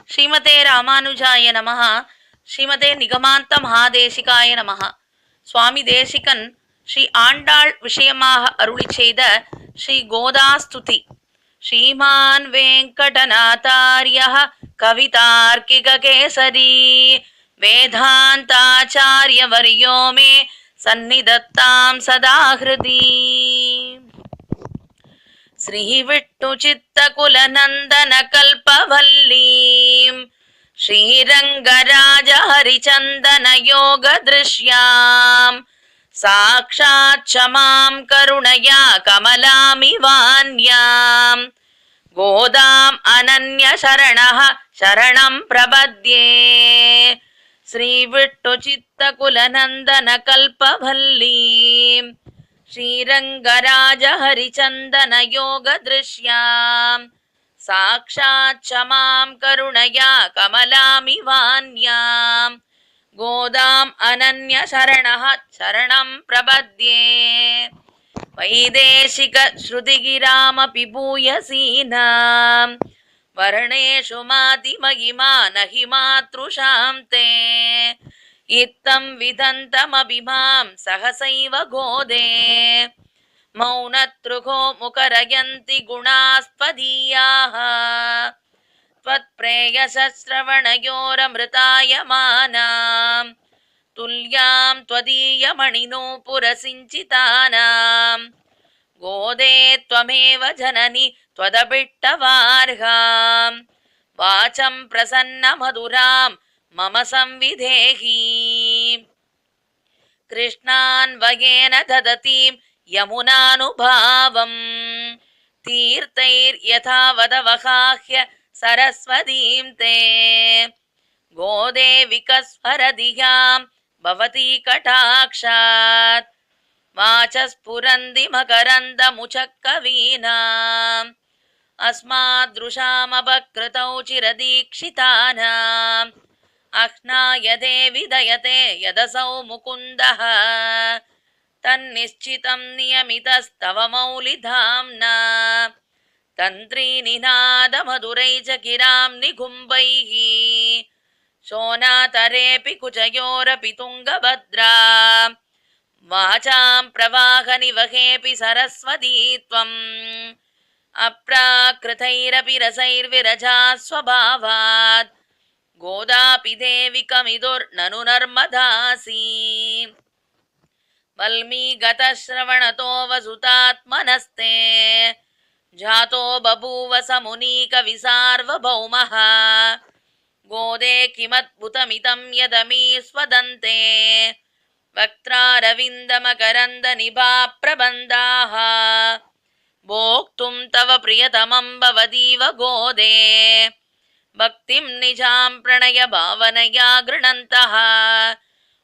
శ్రీమతే రామానుజాయ నమః. శ్రీమతే నిగమాంత మహాదేశికాయ నమః. சுவாமி தேசிகன் ஸ்ரீ ஆண்டாள் விஷயமாக அருளி செய்த ஸ்ரீ கோதாஸ்துதி. ஸ்ரீமான் வெங்கடநாதாரிய கவிதார்க்கிக கேசரி வேதாந்தாச்சாரிய வரியோ மே சந்நிதத்தாம் சதா ஹிருதி. శ్రీ విష్ణు చిత్తకుల నందన కల్పవల్లీం శ్రీరంగరాజ హరిచందన యోగ దృశ్యాం సాక్షాత్ క్షమాం కరుణయా కమలామివాన్యాం గోదాం అనన్య శరణః శరణం ప్రపద్యే. శ్రీ విష్ణు చిత్తకుల నందన కల్పవల్లీం శ్రీరంగరాజ హరిచందన యోగ దృశ్యాం సాక్షాత్ క్షమాం కరుణయా కమలామివాన్యాం గోదాం అనన్య శరణః శరణం ప్రపద్యే. వైదేశిక శృతిగిరామపి భూయసీనాం వర్ణేషు మాతి మహిమా నహి మాతృషాం తే ఇత్తం విదంతమభిమాం సహసైవ గోదే మౌనతృఘో ముఖరయంతి గుణాస్పదీయాః త్వత్ప్రేయసశ్రవణయోరమృతాయమానాం తుల్యాం త్వదీయమణినూపురసించితానాం గోదే త్వమేవ జనని త్వదభిట్టవార్హాం వాచం ప్రసన్నమధురాం మమ సంవిధేహి. కృష్ణాన్వయేన దదతీం యమునానుభావం తీర్థైర్యథావదవహాహ్య సరస్వతీం తే గోదే వికస్ఫరధియాం భవతి కటాక్షాత్ వాచస్ఫురంది మకరందముచక్కవీనాం అస్మాదృశామపకృతౌ చిరదీక్షితానాం అహ్నాయ దేవి దయతే యదసౌ ముకుందః తన్నిశ్చితం నియమితస్తవ మౌలిధామ్నా తంత్రీనినాదమధురైచకిరాం నిగుంబైః శోణాతరేపి కుచయోరపి తుంగభద్రా వాచాం ప్రవాహనివహేపి సరస్వతీ త్వం అప్రాకృతైరపి రసైర్విరజా స్వభావాత్ గోదాపి దేవికమిదుర్నను నర్మదాసి. వల్మీగతశ్రవణతో వసుతాత్మనస్తే జాతో బభూవ సమునీక విసార్వభౌమః గోదే కిమద్భుతమిదం యదమీస్వదంతే వక్త్రారవిందమకరంద నిభా ప్రబంధాః భోక్తుం తవ ప్రియతమం భవదీవ గోదే భక్తిం నిజాం ప్రణయ భావనయా గృణంతః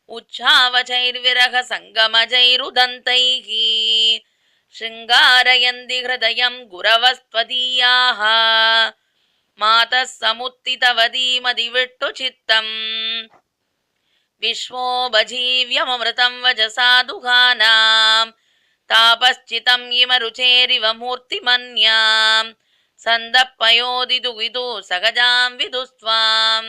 ఉచ్ఛావచైర్విరహ సంగమజైరుదంతైః శృంగారయంది హృదయం గురవస్త్వదీయాః మాతః సముత్థితవదీమది విట్టు చిత్తం విశ్వోపజీవ్యమృతం వచసా దుహానాం తాపశ్చితం ఇమరుచేరివ మూర్తిమన్యాం సందప్పయోదిదు విదు సగజాం విదుస్త్వాం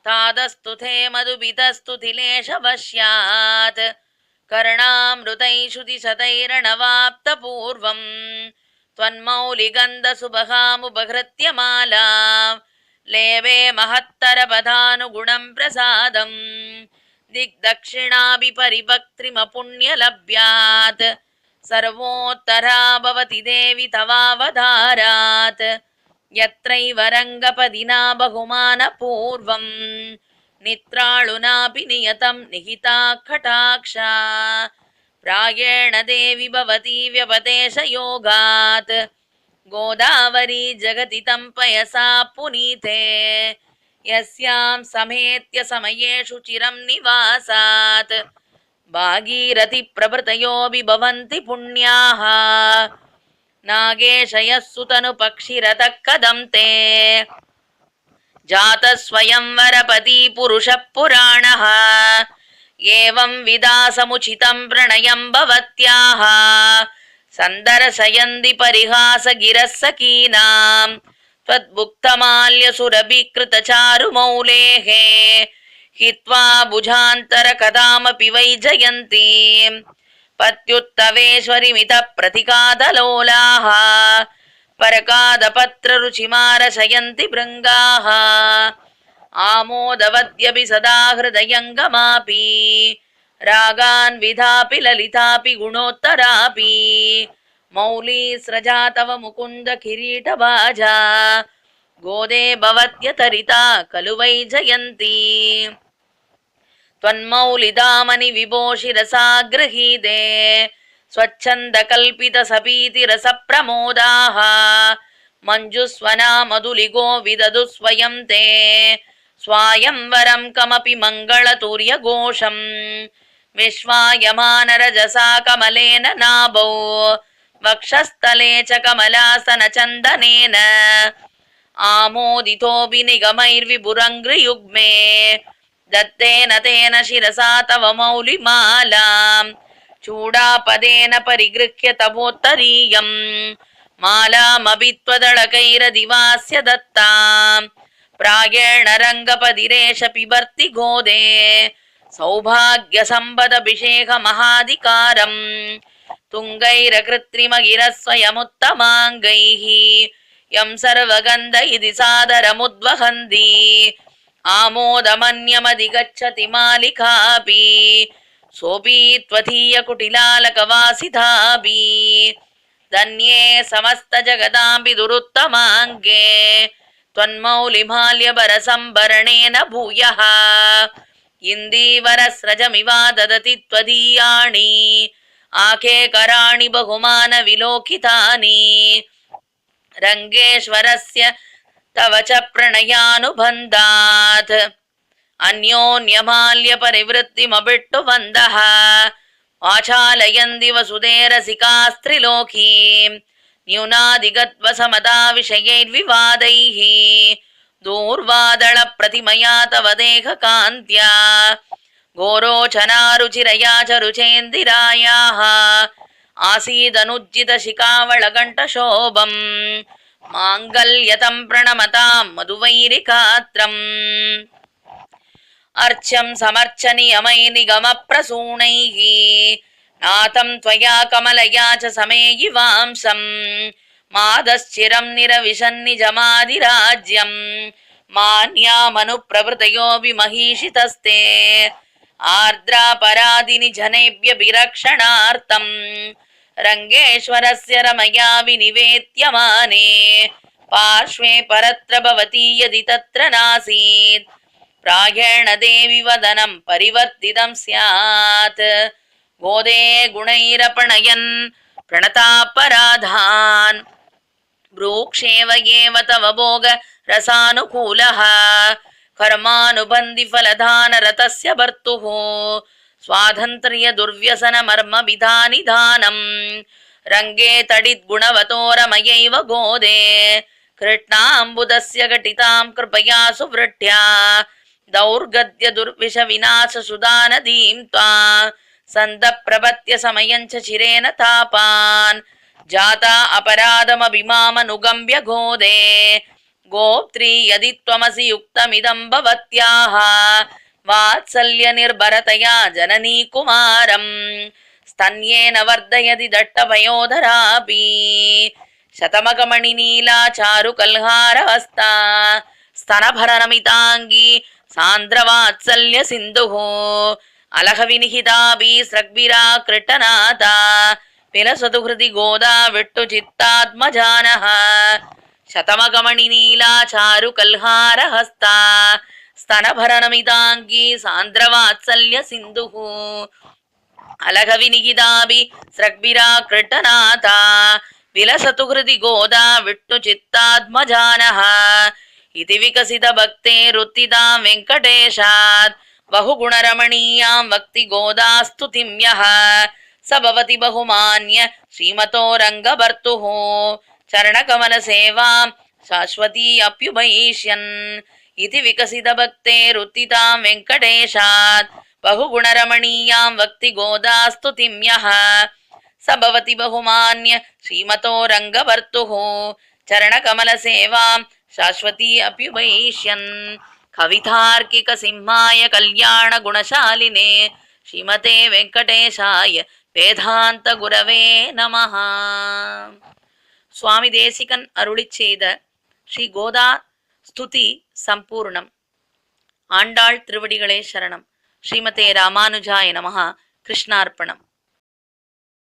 తాదస్తుతే మధుబితస్తుతిలేశవశ్యాత్ కర్ణామృతైషుతి శతైరణవాప్తపూర్వం త్వన్మౌలిగంధసుభగాముపహృత్యమాలా లేవే మహత్తరపదానుగుణం ప్రసాదం దిగ్దక్షిణాభి పరిభక్త్రిమపుణ్యలభ్యాత్ సర్వోత్తరా భవతి దేవి తవావతారాత్ యత్రైవ రంగపదినా బహుమానపూర్వం నిత్రాళునాపి నియతం నిహితా కటాక్షా ప్రాయేణ దేవి భవతి వ్యపదేశయోగాత్ గోదావరీ జగతి తం పయసా పునీతే యస్యాం సమేత్య సమయేషు చిరం నివాసాత్ భాగీరథి ప్రభృతయోపి భవంతి పుణ్యాః నాగేశయః సుతను పక్షిరథః కదంతే జాతః స్వయంవరపతి పురుషః పురాణః ఏవం విదాసముచితం ప్రణయం భవత్యాః సందర్శయంది పరిహాస గిరస్సకీనాం त्वद्भुक्तमाल्यसुरभिकृतचारुमौलेः हित्वा भुजान्तरकदामपि वै जयन्तीं पत्युत्तवेश्वरिमितप्रतिकादलोलाः परकादपत्ररुचिमारशयन्ति भृङ्गाः आमोदवद्यपि सदा हृदयङ्गमापि रागान्विधापि ललितापि गुणोत्तरापि मौलीस्रजा तव मुकुन्द किरीटबाजा गोदे भवत्यतरिता खलु वै जयन्ती त्वन्मौलिदामनि विभो शिरसा गृहीते स्वच्छन्दकल्पितसपीतिरसप्रमोदाः मञ्जुस्वना मधुलिगो विदधु स्वयं ते स्वायंवरं कमपि मङ्गलतुर्यघोषं विश्वायमानरजसा कमलेन नाभौ वक्षस्थले च कमलासनचन्दनेन आमोदितोऽपि निगमैर्विभुरङ्घ्रियुग्मे दत्तेन तेन शिरसा तव मौलिमालां चूडापदेन परिगृह्य तवोत्तरीयं मालामपि त्वदळकैरदिवास्य दत्तां प्रायेण रङ्गपदिरेश पिबर्ति गोदे सौभाग्यसम्पदभिषेकमहाधिकारं तुङ्गैरकृत्रिमगिरस्वयमुत्तमाङ्गैः यं सर्वगन्ध इति सादरमुद्वहन्ति आमोदमन्यमधिगच्छति मालिकापि सोऽपि त्वदीयकुटिलालकवासितापि धन्ये समस्तजगदाम्बि दुरुत्तमाङ्गे त्वन्मौलिमाल्यभरसम्भरणेन भूयः इन्दीवरस्रजमिवा ददति त्वदीयाणि आखेकराणि बहुमानविलोकितानि रङ्गेश्वरस्य तव च प्रणयानुबन्धात् अन्योन्यमाल्यपरिवृत्तिमबिट्टुवन्दः वाचालयन्ति वसुधेरसिकास्त्रिलोकीं न्यूनाधिगत्वसमदा विषयैर्विवादैः दूर्वादळप्रतिमया तव देहकान्त्या घोरोचनारुचिरया च रुचेन्दिरायाः आसीदनुज्जितशिखावळकण्ठशोभम् माङ्गल्यतं प्रणमतां मधुवैरिकात्रम् अर्च्यं समर्चनियमैर्निगमप्रसूनैः नाथं त्वया कमलया च समेयिवांसं मादश्चिरं निरविशन्निजमादिराज्यं मान्यामनुप्रभृतयोऽपि महीषितस्ते आर्द्रापराधिनि जनेभ्य विरक्षणार्थं रङ्गेश्वरस्य रमया विनिवेद्यमाने पार्श्वे परत्र भवती यदि तत्र नासीत् प्रायेण देवि वदनं परिवर्तितं स्यात् गोदे गुणैरपणयन् प्रणतापराधान् ब्रूक्षेव एव तव भोग रसानुकूलः कर्मानुबन्धि फलदानरतस्य भर्तुः स्वातन्त्र्य दुर्व्यसन मर्म विधानिधानं रङ्गे तडिद्गुणवतो रमयैव गोदे कृष्णाम्बुदस्य घटितां कृपया सुवृष्ट्या दौर्गद्य दुर्विष विनाश सुदानदीं त्वा सन्दप्रपत्य समयं च चिरेण तापान् जाता अपराधमभिमामनुगम्य गोदे गोप्त्री यदि त्वमसि युक्तमिदं भवत्याः वात्सल्यनिर्भरतया जननी कुमारं स्तन्येन वर्धयति दट्टपयोधरापि शतमकमणिनीलाचारुकल्हारहस्ता स्तनभरनमिताङ्गी सान्द्रवात्सल्यसिन्धुः अलहविनिहितापि स्रग्भिराकृटनाथा विलसतु हृदि गोदा विट्टुचित्तात्मजानः शतमकमणिनीलाचारुकल्हारहस्ता स्तनभरनमिताङ्गी सान्द्रवात्सल्यसिन्धुः अलघविनिहितापि स्रग्भिराकृटनाथा विलसतु हृदि गोदा विट्टुचित्तात्मजानः इति विकसितभक्तेरुत्थितां वेङ्कटेशात् बहुगुणरमणीयां वक्ति गोदास्तुतिं यः स भवति बहुमान्य श्रीमतो रङ्गभर्तुः चरणकमलसेवां शाश्वती अप्युपैष्यन् इति विकसितभक्तेरुत्थितां वेङ्कटेशात् बहुगुणरमणीयां वक्ति गोदास्तुतिं यः स भवति बहुमान्य श्रीमतो रङ्गभर्तुः चरणकमलसेवां शाश्वती अप्युपैष्यन् कवितार्किक सिंहाय कल्याण गुणशालिने श्रीमते वेंकटेशाय வேதாந்த குரவே நமஹ. சுவாமி தேசிகன் அருளிச் செய்த ஸ்ரீ கோதா ஸ்துதி சம்பூர்ணம். ஆண்டாள் திருவடிகளே சரணம். ஸ்ரீமதே ராமானுஜாய நமஹ. கிருஷ்ணார்ப்பணம்.